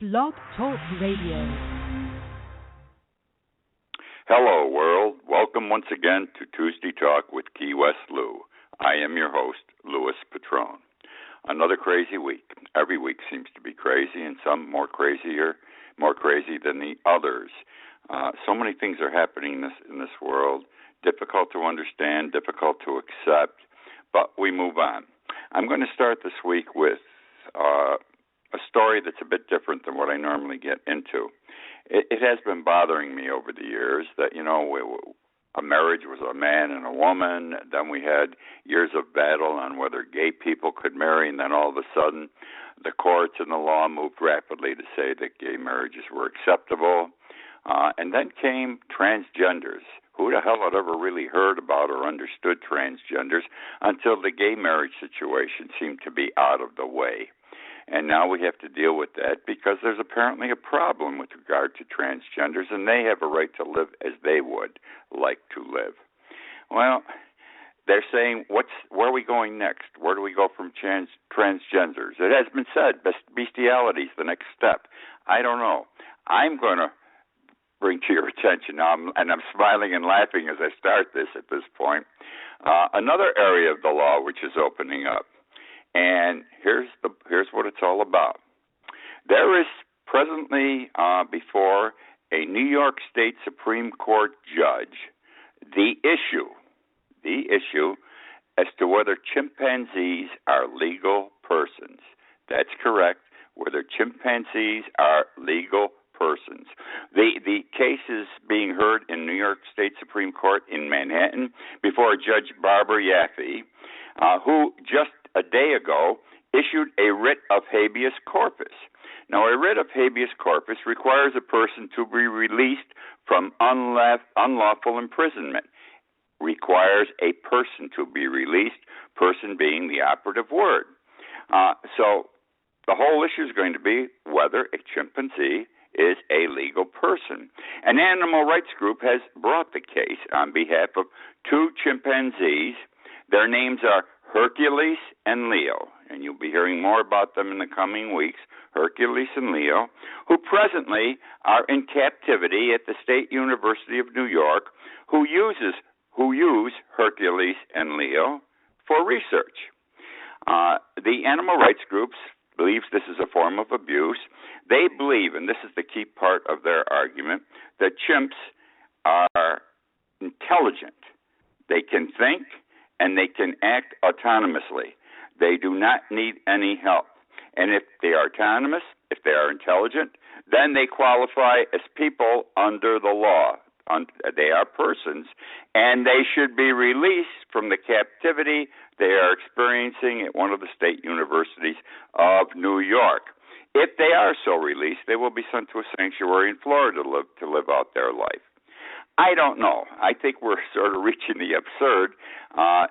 Blog Talk Radio. Hello, world. Welcome once again to Tuesday Talk with Key West Lou. I am your host, Louis Patrone. Another crazy week. Every week seems to be crazy, and some more crazy than the others. So many things are happening in this world, difficult to understand, difficult to accept, but we move on. I'm going to start this week with a story that's a bit different than what I normally get into. It has been bothering me over the years that, a marriage was a man and a woman. Then we had years of battle on whether gay people could marry, and then all of a sudden the courts and the law moved rapidly to say that gay marriages were acceptable. And then came transgenders. Who the hell had ever really heard about or understood transgenders until the gay marriage situation seemed to be out of the way? And now we have to deal with that because there's apparently a problem with regard to transgenders, and they have a right to live as they would like to live. Well, they're saying, where are we going next? Where do we go from transgenders? It has been said, bestiality is the next step. I don't know. I'm going to bring to your attention now, and I'm smiling and laughing as I start this at this point, another area of the law which is opening up. And here's what it's all about. There is presently before a New York State Supreme Court judge the issue as to whether chimpanzees are legal persons. That's correct, whether chimpanzees are legal persons. The case is being heard in New York State Supreme Court in Manhattan before Judge Barbara Yaffe, who just a day ago issued a writ of habeas corpus. Now, a writ of habeas corpus requires a person to be released from unlawful imprisonment. Requires a person to be released, person being the operative word. So the whole issue is going to be whether a chimpanzee is a legal person. An animal rights group has brought the case on behalf of two chimpanzees. Their names are Hercules and Leo, and you'll be hearing more about them in the coming weeks, Hercules and Leo, who presently are in captivity at the State University of New York, who use Hercules and Leo for research. The animal rights groups believes this is a form of abuse. They believe, and this is the key part of their argument, that chimps are intelligent. They can think and they can act autonomously. They do not need any help. And if they are autonomous, if they are intelligent, then they qualify as people under the law. They are persons, and they should be released from the captivity they are experiencing at one of the state universities of New York. If they are so released, they will be sent to a sanctuary in Florida to live out their life. I don't know. I think we're sort of reaching the absurd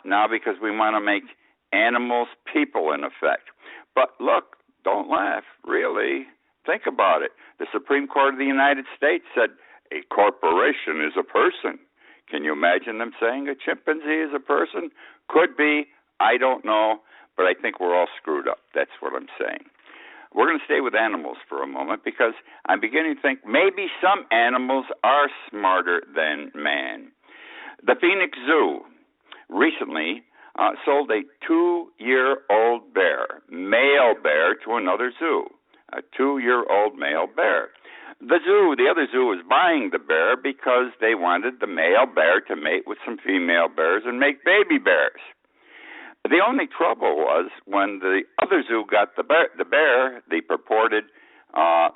now because we want to make animals people, in effect. But look, don't laugh. Really, think about it. The Supreme Court of the United States said a corporation is a person. Can you imagine them saying a chimpanzee is a person? Could be. I don't know. But I think we're all screwed up. That's what I'm saying. We're going to stay with animals for a moment because I'm beginning to think maybe some animals are smarter than man. The Phoenix Zoo recently sold a 2-year-old male bear, to another zoo, a 2-year-old male bear. The other zoo was buying the bear because they wanted the male bear to mate with some female bears and make baby bears. The only trouble was when the other zoo got the bear, the purported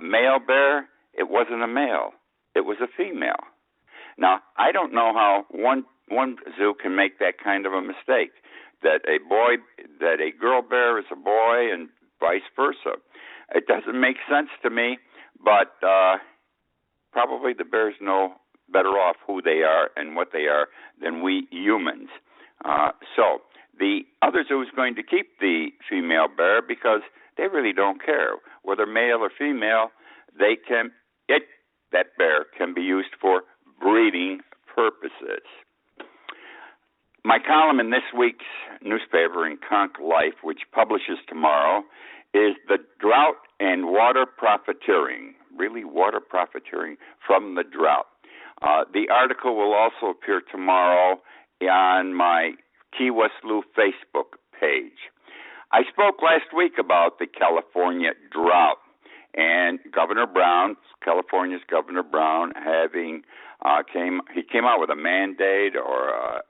male bear, it wasn't a male. It was a female. Now, I don't know how one zoo can make that kind of a mistake, that a girl bear is a boy and vice versa. It doesn't make sense to me, but probably the bears know better off who they are and what they are than we humans. So the other zoo is going to keep the female bear because they really don't care whether male or female. That bear can be used for breeding purposes. My column in this week's newspaper in Conch Life, which publishes tomorrow, is the drought and water profiteering, really water profiteering from the drought. The article will also appear tomorrow on my Key West Lou Facebook page. I spoke last week about the California drought and Governor Brown, California's Governor Brown, came out with a mandate or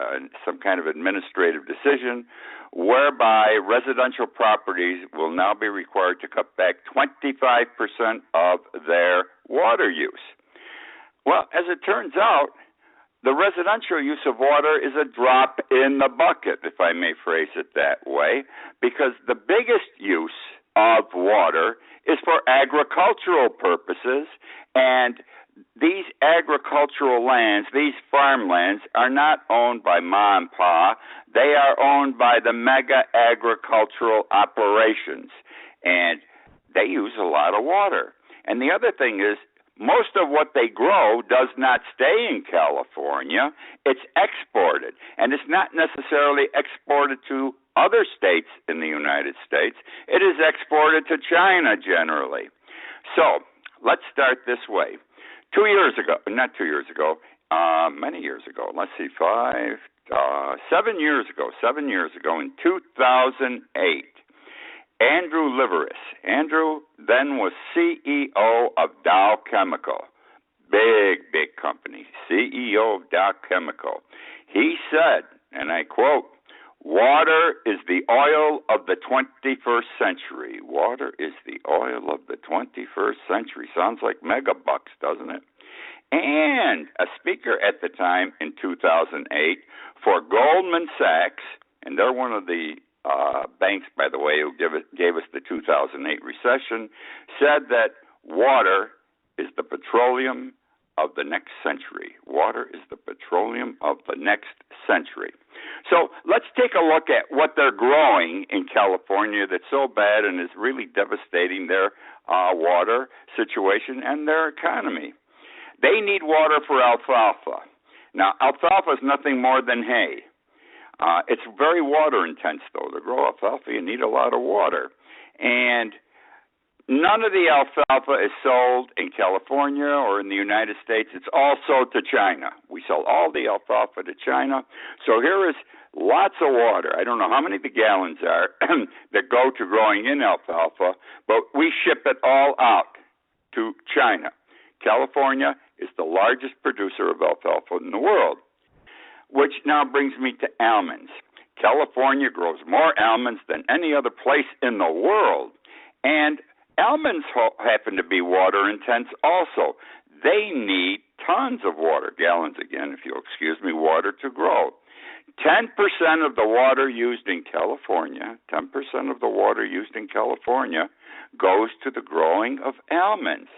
some kind of administrative decision whereby residential properties will now be required to cut back 25% of their water use. Well, as it turns out, the residential use of water is a drop in the bucket, if I may phrase it that way, because the biggest use of water is for agricultural purposes, and these agricultural lands, these farmlands, are not owned by Ma and Pa. They are owned by the mega agricultural operations, and they use a lot of water. And the other thing is, most of what they grow does not stay in California. It's exported, and it's not necessarily exported to other states in the United States. It is exported to China generally. So let's start this way. 2 years ago, many years ago, let's see, 7 years ago, in 2008, Andrew Liveris. Andrew then was CEO of Dow Chemical, big company, CEO of Dow Chemical. He said, and I quote, "Water is the oil of the 21st century." Water is the oil of the 21st century. Sounds like megabucks, doesn't it? And a speaker at the time in 2008 for Goldman Sachs, and they're one of the banks, by the way, who gave us the 2008 recession, said that water is the petroleum of the next century. Water is the petroleum of the next century. So let's take a look at what they're growing in California that's so bad and is really devastating their water situation and their economy. They need water for alfalfa. Now, alfalfa is nothing more than hay. It's very water intense, though. To grow alfalfa, you need a lot of water. And none of the alfalfa is sold in California or in the United States. It's all sold to China. We sell all the alfalfa to China. So here is lots of water. I don't know how many the gallons are that go to growing in alfalfa, but we ship it all out to China. California is the largest producer of alfalfa in the world, which now brings me to almonds. California grows more almonds than any other place in the world, and almonds happen to be water intense also. They need tons of water, gallons again, if you'll excuse me, water to grow. 10% of the water used in California, 10% of the water used in California goes to the growing of almonds.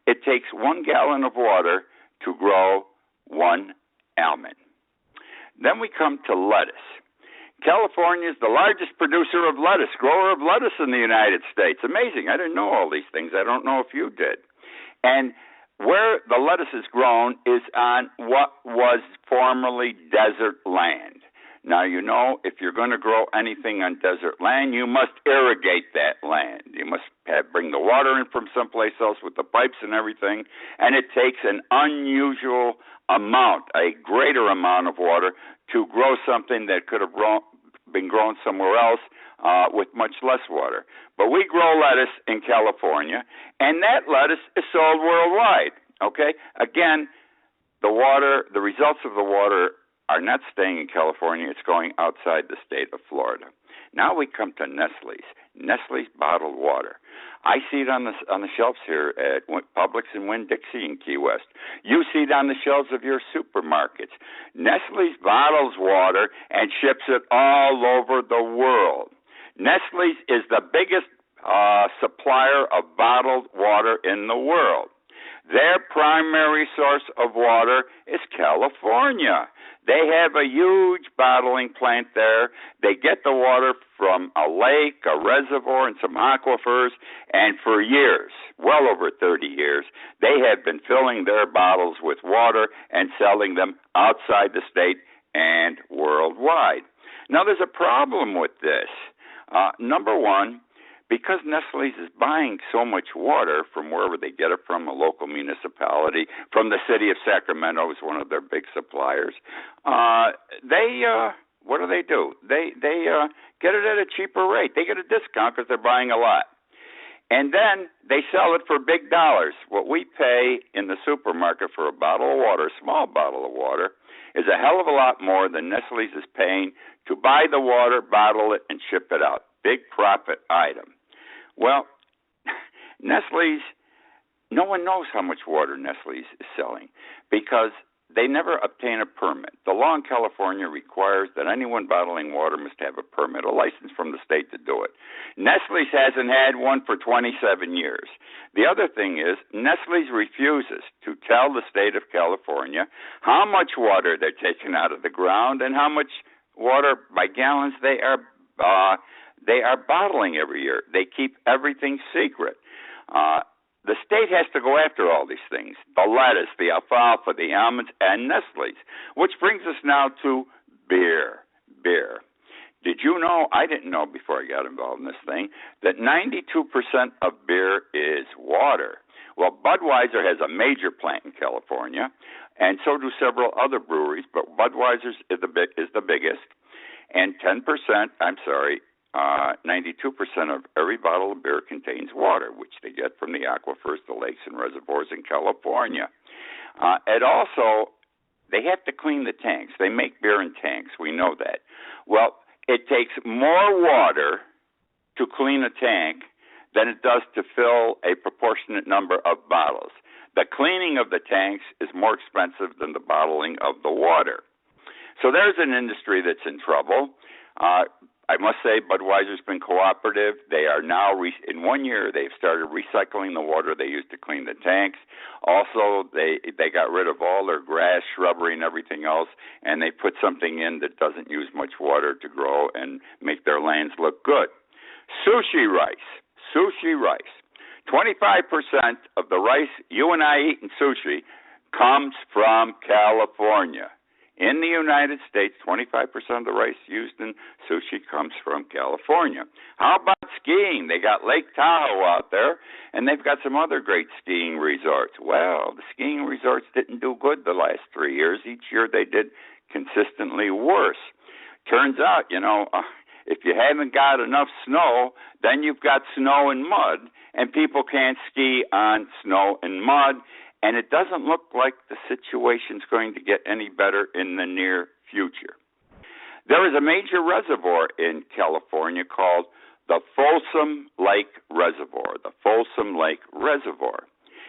It takes 1 gallon of water to grow 1 almond. Then we come to lettuce. California is the largest producer of lettuce, grower of lettuce in the United States. Amazing. I didn't know all these things. I don't know if you did. And where the lettuce is grown is on what was formerly desert land. Now, you know, if you're going to grow anything on desert land, you must irrigate that land. You must bring the water in from someplace else with the pipes and everything, and it takes an unusual amount, a greater amount of water to grow something that could have been grown somewhere else with much less water. But we grow lettuce in California, and that lettuce is sold worldwide, okay? Again, the results of the water are not staying in California. It's going outside the state of Florida. Now we come to Nestle's. Nestle's bottled water. I see it on the shelves here at Publix and Winn-Dixie in Key West. You see it on the shelves of your supermarkets. Nestle's bottles water and ships it all over the world. Nestle's is the biggest supplier of bottled water in the world. Their primary source of water is California. They have a huge bottling plant there. They get the water from a lake, a reservoir, and some aquifers, and for years, well over 30 years, they have been filling their bottles with water and selling them outside the state and worldwide. Now, there's a problem with this. Number one, because Nestle's is buying so much water from wherever they get it from, a local municipality, from the city of Sacramento is one of their big suppliers. They what do? They get it at a cheaper rate. They get a discount because they're buying a lot. And then they sell it for big dollars. What we pay in the supermarket for a bottle of water, a small bottle of water, is a hell of a lot more than Nestle's is paying to buy the water, bottle it, and ship it out. Big profit item. Well, Nestle's, no one knows how much water Nestle's is selling because they never obtain a permit. The law in California requires that anyone bottling water must have a permit, a license from the state to do it. Nestle's hasn't had one for 27 years. The other thing is Nestle's refuses to tell the state of California how much water they're taking out of the ground and how much water by gallons they are bottling every year. They keep everything secret. The state has to go after all these things, the lettuce, the alfalfa, the almonds, and Nestle's, which brings us now to beer. Did you know, I didn't know before I got involved in this thing, that 92% of beer is water? Well, Budweiser has a major plant in California, and so do several other breweries, but Budweiser's is the biggest, and 92% of every bottle of beer contains water, which they get from the aquifers, the lakes, and reservoirs in California. And also, they have to clean the tanks. They make beer in tanks. We know that. Well, it takes more water to clean a tank than it does to fill a proportionate number of bottles. The cleaning of the tanks is more expensive than the bottling of the water. So there's an industry that's in trouble. I must say Budweiser's been cooperative. They are now, in 1 year, they've started recycling the water they used to clean the tanks. Also, they got rid of all their grass, shrubbery, and everything else, and they put something in that doesn't use much water to grow and make their lands look good. Sushi rice. 25% of the rice you and I eat in sushi comes from California. In the United States, 25% of the rice used in sushi comes from California. How about skiing? They got Lake Tahoe out there, and they've got some other great skiing resorts. Well, the skiing resorts didn't do good the last 3 years. Each year they did consistently worse. Turns out, if you haven't got enough snow, then you've got snow and mud, and people can't ski on snow and mud. And it doesn't look like the situation's going to get any better in the near future. There is a major reservoir in California called the Folsom Lake Reservoir.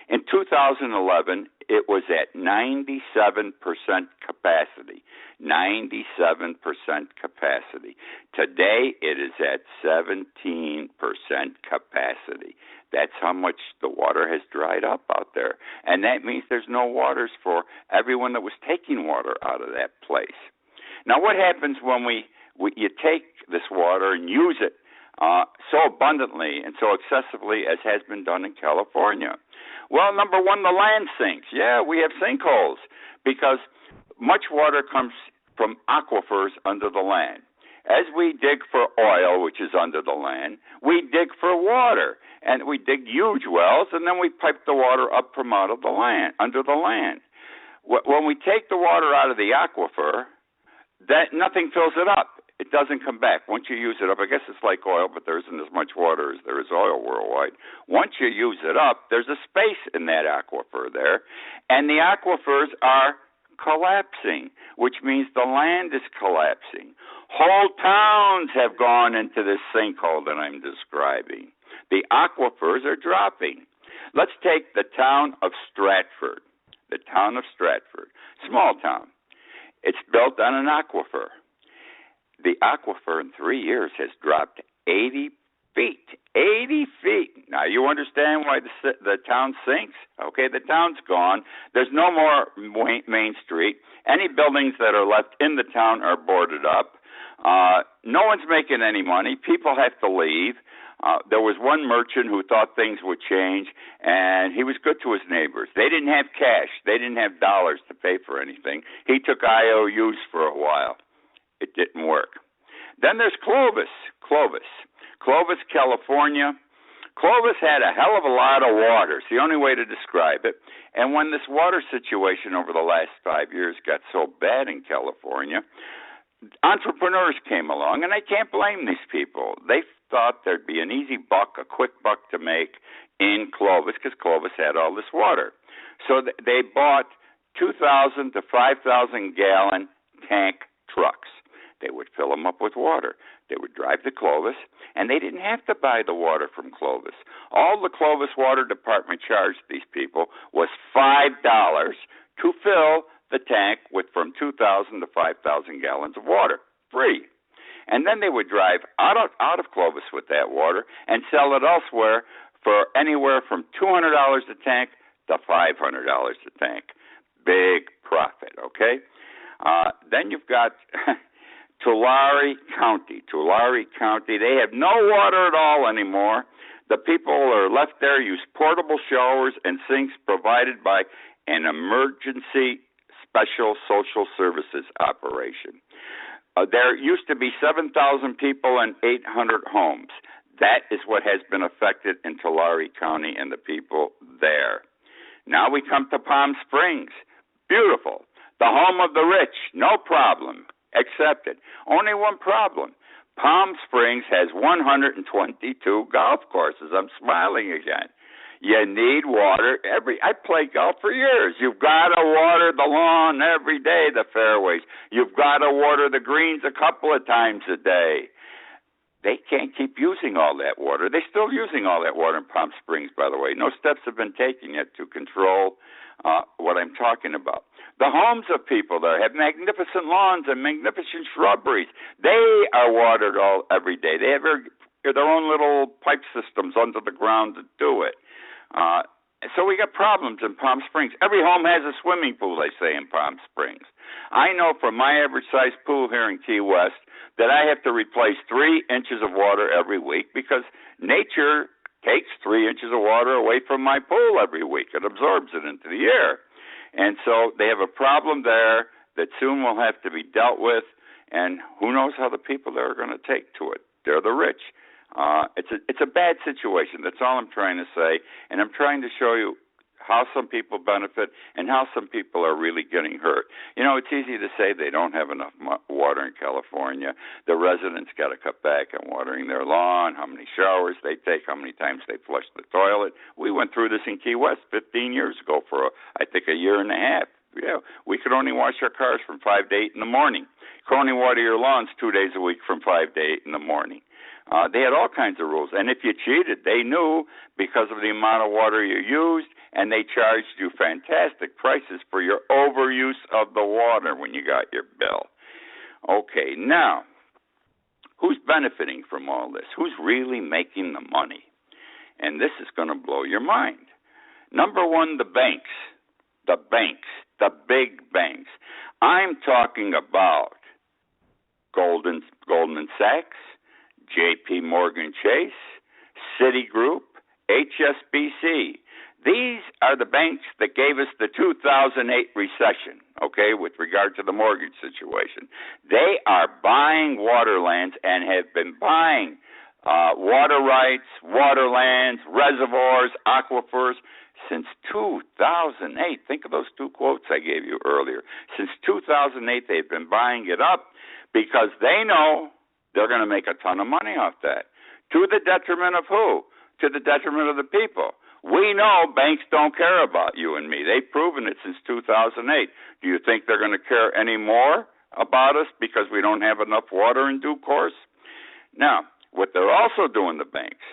In 2011, it was at 97% capacity. 97% capacity. Today, it is at 17% capacity. That's how much the water has dried up out there. And that means there's no waters for everyone that was taking water out of that place. Now, what happens when you take this water and use it so abundantly and so excessively as has been done in California? Well, number one, the land sinks. Yeah, we have sinkholes because much water comes from aquifers under the land. As we dig for oil, which is under the land, we dig for water. And we dig huge wells, and then we pipe the water up from out of the land, under the land. When we take the water out of the aquifer, that nothing fills it up. It doesn't come back. Once you use it up, I guess it's like oil, but there isn't as much water as there is oil worldwide. Once you use it up, there's a space in that aquifer there, and the aquifers are collapsing, which means the land is collapsing. Whole towns have gone into this sinkhole that I'm describing. The aquifers are dropping. Let's take the town of Stratford. Small town. It's built on an aquifer. The aquifer in 3 years has dropped 80 feet. 80 feet. Now, you understand why the town sinks? Okay, the town's gone. There's no more Main Street. Any buildings that are left in the town are boarded up. No one's making any money. People have to leave. There was one merchant who thought things would change, and he was good to his neighbors. They didn't have cash. They didn't have dollars to pay for anything. He took IOUs for a while. It didn't work. Then there's Clovis, California. Clovis had a hell of a lot of water. It's the only way to describe it. And when this water situation over the last 5 years got so bad in California, entrepreneurs came along, and I can't blame these people. They thought there'd be an easy buck, a quick buck to make in Clovis because Clovis had all this water. So they bought 2,000 to 5,000 gallon tank trucks. They would fill them up with water. They would drive to Clovis, and they didn't have to buy the water from Clovis. All the Clovis Water Department charged these people was $5 to fill the tank with from 2,000 to 5,000 gallons of water, free. And then they would drive out of Clovis with that water and sell it elsewhere for anywhere from $200 a tank to $500 a tank. Big profit, okay? Then you've got Tulare County. They have no water at all anymore. The people are left there, use portable showers and sinks provided by an emergency special social services operation. There used to be 7,000 people and 800 homes. That is what has been affected in Tulare County and the people there. Now we come to Palm Springs. Beautiful. The home of the rich. No problem. Accepted. Only one problem. Palm Springs has 122 golf courses. I'm smiling again. You need water I played golf for years. You've got to water the lawn every day, the fairways. You've got to water the greens a couple of times a day. They can't keep using all that water. They're still using all that water in Palm Springs, by the way. No steps have been taken yet to control what I'm talking about. The homes of people there have magnificent lawns and magnificent shrubberies. They are watered every day. They have their own little pipe systems under the ground to do it. So we got problems in Palm Springs. Every home has a swimming pool, they say, in Palm Springs. I know from my average-sized pool here in Key West that I have to replace 3 inches of water every week because nature takes 3 inches of water away from my pool every week. It absorbs it into the air. And so they have a problem there that soon will have to be dealt with, and who knows how the people there are going to take to it. They're the rich. It's a bad situation. That's all I'm trying to say, and I'm trying to show you how some people benefit and how some people are really getting hurt. You know, it's easy to say they don't have enough water in California. The residents got to cut back on watering their lawn, how many showers they take, how many times they flush the toilet. We went through this in Key West 15 years ago for, I think, a year and a half. Yeah, we could only wash our cars from 5 to 8 in the morning. You could only water your lawns 2 days a week from 5 to 8 in the morning. They had all kinds of rules. And if you cheated, they knew because of the amount of water you used, and they charged you fantastic prices for your overuse of the water when you got your bill. Okay, now, who's benefiting from all this? Who's really making the money? And this is going to blow your mind. Number one, the banks. The big banks. I'm talking about Goldman Sachs, J.P. Morgan Chase, Citigroup, HSBC. These are the banks that gave us the 2008 recession, okay, with regard to the mortgage situation. They are buying waterlands and have been buying water rights, waterlands, reservoirs, aquifers since 2008. Think of those 2 quotes I gave you earlier. Since 2008, they've been buying it up because they know they're going to make a ton of money off that. To the detriment of who? To the detriment of the people. We know banks don't care about you and me. They've proven it since 2008. Do you think they're going to care any more about us because we don't have enough water in due course? Now, what they're also doing, the banks,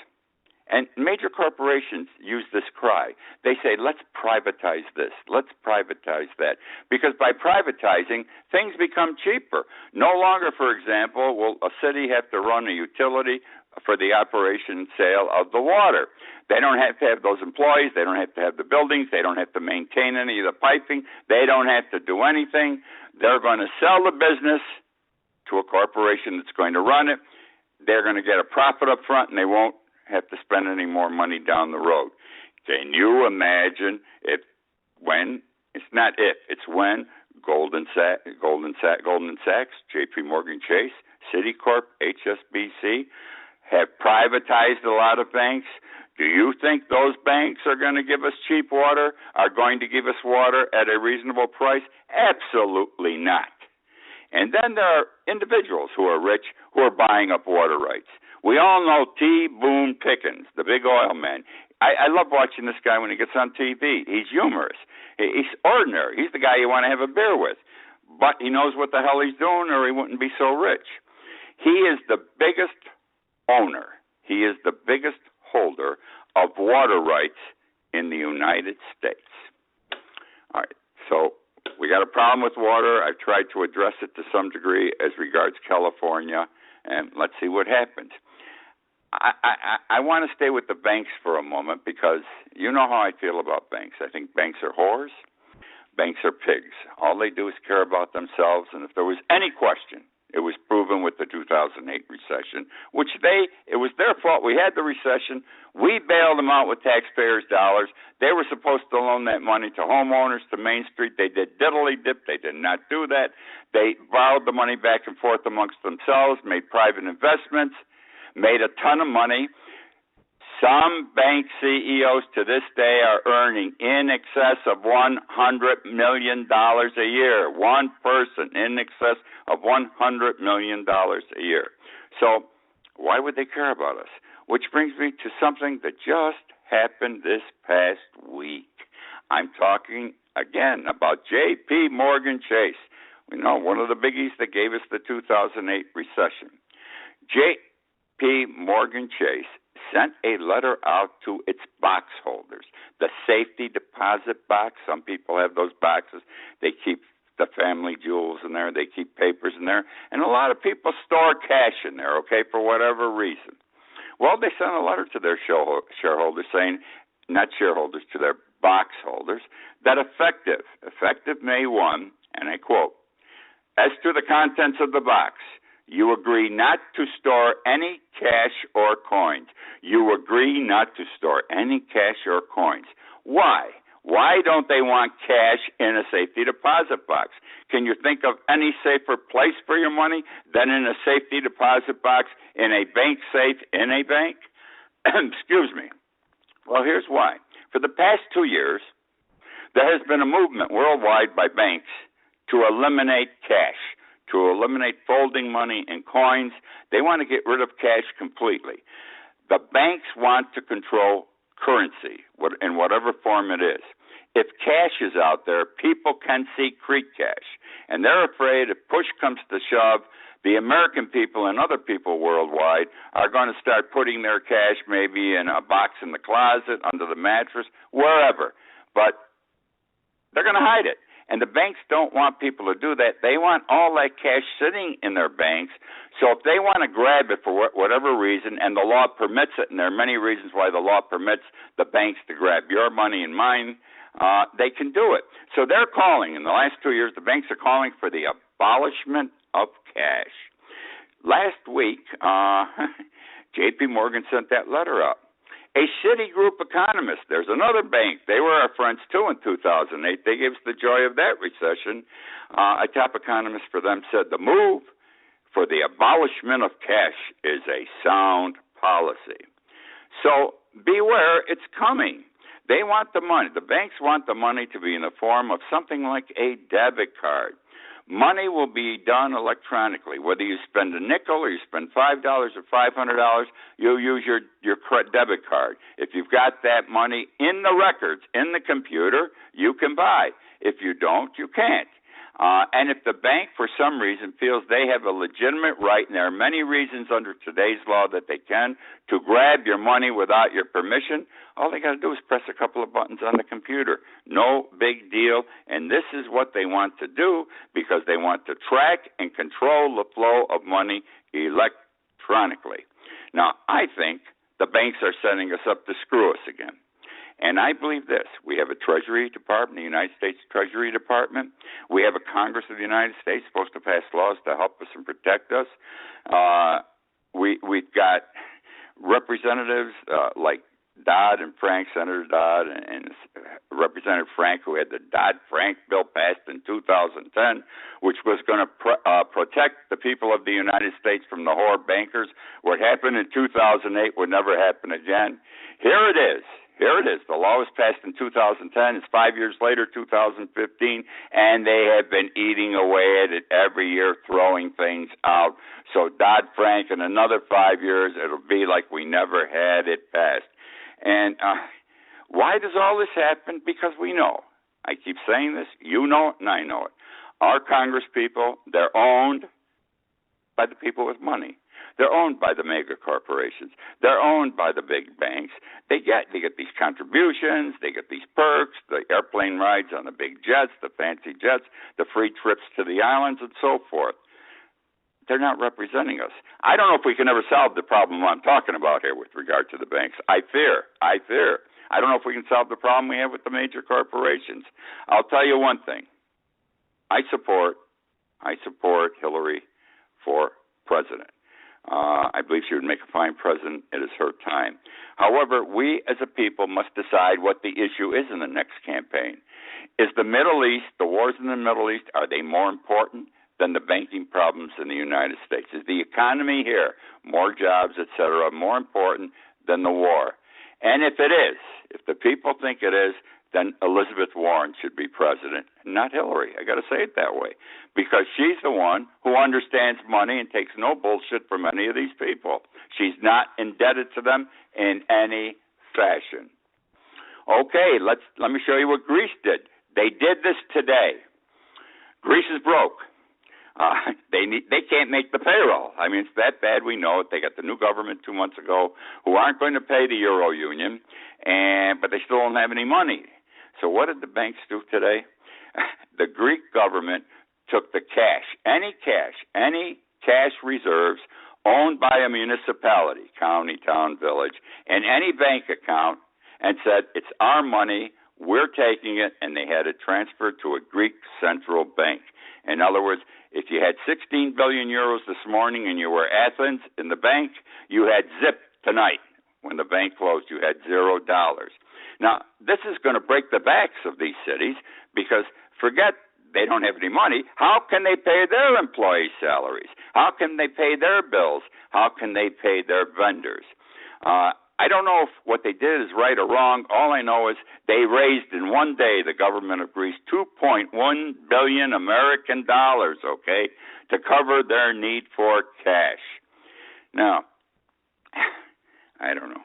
and major corporations use this cry. They say, let's privatize this, let's privatize that. Because by privatizing, things become cheaper. No longer, for example, will a city have to run a utility for the operation and sale of the water. They don't have to have those employees. They don't have to have the buildings. They don't have to maintain any of the piping. They don't have to do anything. They're going to sell the business to a corporation that's going to run it. They're going to get a profit up front, and they won't have to spend any more money down the road. Can you imagine it's when Goldman Sachs, J.P. Morgan Chase, Citicorp, HSBC, have privatized a lot of banks. Do you think those banks are going to give us cheap water, are going to give us water at a reasonable price? Absolutely not. And then there are individuals who are rich who are buying up water rights. We all know T. Boone Pickens, the big oil man. I love watching this guy when he gets on TV. He's humorous. He's ordinary. He's the guy you want to have a beer with. But he knows what the hell he's doing or he wouldn't be so rich. He is the biggest owner. He is the biggest holder of water rights in the United States. All right, so we got a problem with water. I've tried to address it to some degree as regards California, and let's see what happens. I want to stay with the banks for a moment because you know how I feel about banks. I think banks are whores. Banks are pigs. All they do is care about themselves, and if there was any question, it was proven with the 2008 recession, which it was their fault. We had the recession. We bailed them out with taxpayers' dollars. They were supposed to loan that money to homeowners, to Main Street. They did diddly-dip. They did not do that. They borrowed the money back and forth amongst themselves, made private investments, made a ton of money. Some bank CEOs to this day are earning in excess of $100 million a year. One person in excess of $100 million a year. So why would they care about us? Which brings me to something that just happened this past week. I'm talking again about J.P. Morgan Chase. We know one of the biggies that gave us the 2008 recession. J.P. Morgan Chase sent a letter out to its box holders, the safety deposit box. Some people have those boxes. They keep the family jewels in there. They keep papers in there. And a lot of people store cash in there, okay, for whatever reason. Well, they sent a letter to their shareholders saying, not shareholders, to their box holders, that effective May 1, and I quote, as to the contents of the box, you agree not to store any cash or coins. You agree not to store any cash or coins. Why? Why don't they want cash in a safety deposit box? Can you think of any safer place for your money than in a safety deposit box in a bank safe in a bank? Excuse me. Well, here's why. For the past 2 years, there has been a movement worldwide by banks to eliminate cash, to eliminate folding money and coins. They want to get rid of cash completely. The banks want to control currency in whatever form it is. If cash is out there, people can see creek cash. And they're afraid if push comes to shove, the American people and other people worldwide are going to start putting their cash maybe in a box in the closet, under the mattress, wherever. But they're going to hide it. And the banks don't want people to do that. They want all that cash sitting in their banks. So if they want to grab it for whatever reason, and the law permits it, and there are many reasons why the law permits the banks to grab your money and mine, they can do it. So they're calling, in the last 2 years, the banks are calling for the abolishment of cash. Last week, J.P. Morgan sent that letter out. A Citigroup economist, there's another bank, they were our friends too in 2008. They gave us the joy of that recession. A top economist for them said the move for the abolishment of cash is a sound policy. So beware, it's coming. They want the money. The banks want the money to be in the form of something like a debit card. Money will be done electronically. Whether you spend a nickel or you spend $5 or $500, you'll use your debit card. If you've got that money in the records, in the computer, you can buy. If you don't, you can't. And if the bank, for some reason, feels they have a legitimate right, and there are many reasons under today's law that they can, to grab your money without your permission, all they got to do is press a couple of buttons on the computer. No big deal. And this is what they want to do because they want to track and control the flow of money electronically. Now, I think the banks are setting us up to screw us again. And I believe this. We have a Treasury Department, the United States Treasury Department. We have a Congress of the United States supposed to pass laws to help us and protect us. We've got representatives like Dodd and Frank, Senator Dodd and Representative Frank, who had the Dodd-Frank bill passed in 2010, which was going to protect the people of the United States from the horror bankers. What happened in 2008 would never happen again. Here it is. Here it is. The law was passed in 2010. It's 5 years later, 2015, and they have been eating away at it every year, throwing things out. So Dodd-Frank, in another 5 years, it'll be like we never had it passed. And why does all this happen? Because we know. I keep saying this. You know it, and I know it. Our Congress people, they're owned by the people with money. They're owned by the mega corporations. They're owned by the big banks. They get these contributions. They get these perks, the airplane rides on the big jets, the fancy jets, the free trips to the islands, and so forth. They're not representing us. I don't know if we can ever solve the problem I'm talking about here with regard to the banks. I fear. I don't know if we can solve the problem we have with the major corporations. I'll tell you one thing. I support Hillary for president. I believe she would make a fine president. It is her time. However, we as a people must decide what the issue is in the next campaign. Is the Middle East, the wars in the Middle East, are they more important than the banking problems in the United States? Is the economy here, more jobs, etc., more important than the war? And if it is, if the people think it is, then Elizabeth Warren should be president, not Hillary. I got to say it that way, because she's the one who understands money and takes no bullshit from any of these people. She's not indebted to them in any fashion. Okay, let me show you what Greece did. They did this today. Greece is broke. They can't make the payroll. I mean, it's that bad. We know it. They got the new government 2 months ago who aren't going to pay the Euro Union, but they still don't have any money. So what did the banks do today? The Greek government took the cash, any cash reserves owned by a municipality, county, town, village, and any bank account, and said, it's our money, we're taking it, and they had it transferred to a Greek central bank. In other words, if you had 16 billion euros this morning and you were Athens in the bank, you had zip tonight. When the bank closed, you had $0. Now, this is going to break the backs of these cities because forget they don't have any money. How can they pay their employees' salaries? How can they pay their bills? How can they pay their vendors? I don't know if what they did is right or wrong. All I know is they raised in one day, the government of Greece, $2.1 billion American dollars, okay, to cover their need for cash. Now, I don't know.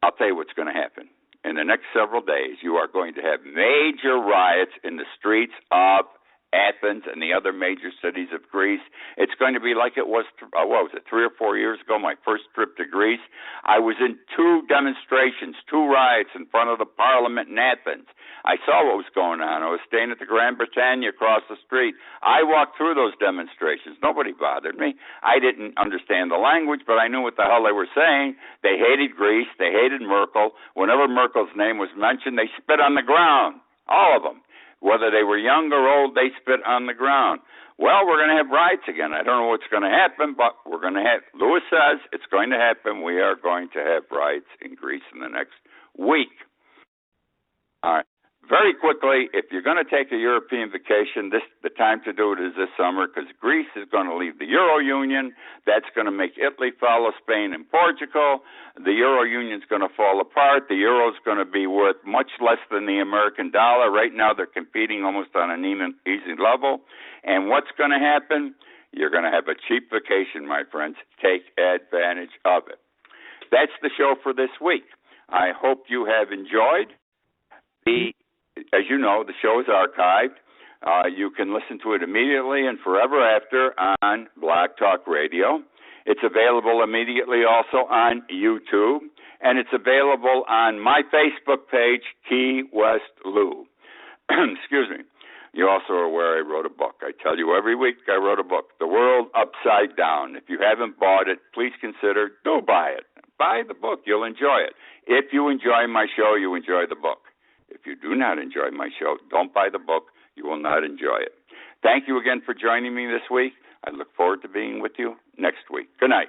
I'll tell you what's going to happen. In the next several days, you are going to have major riots in the streets of Athens and the other major cities of Greece. It's going to be like it was, 3 or 4 years ago, my first trip to Greece. I was in 2 demonstrations, 2 riots in front of the parliament in Athens. I saw what was going on. I was staying at the Grand Britannia across the street. I walked through those demonstrations. Nobody bothered me. I didn't understand the language, but I knew what the hell they were saying. They hated Greece. They hated Merkel. Whenever Merkel's name was mentioned, they spit on the ground, all of them. Whether they were young or old, they spit on the ground. Well, we're going to have riots again. I don't know what's going to happen, but we're going to have, Lewis says it's going to happen. We are going to have riots in Greece in the next week. All right. Very quickly, if you're going to take a European vacation, the time to do it is this summer because Greece is going to leave the Euro Union. That's going to make Italy follow Spain and Portugal. The Euro Union is going to fall apart. The euro is going to be worth much less than the American dollar. Right now, they're competing almost on an easy level. And what's going to happen? You're going to have a cheap vacation, my friends. Take advantage of it. That's the show for this week. I hope you have enjoyed. As you know, the show is archived. You can listen to it immediately and forever after on Blog Talk Radio. It's available immediately also on YouTube, and it's available on my Facebook page, Key West Lou. Excuse me. You're also aware I wrote a book. I tell you every week I wrote a book, The World Upside Down. If you haven't bought it, please consider, go buy it. Buy the book. You'll enjoy it. If you enjoy my show, you enjoy the book. If you do not enjoy my show, don't buy the book. You will not enjoy it. Thank you again for joining me this week. I look forward to being with you next week. Good night.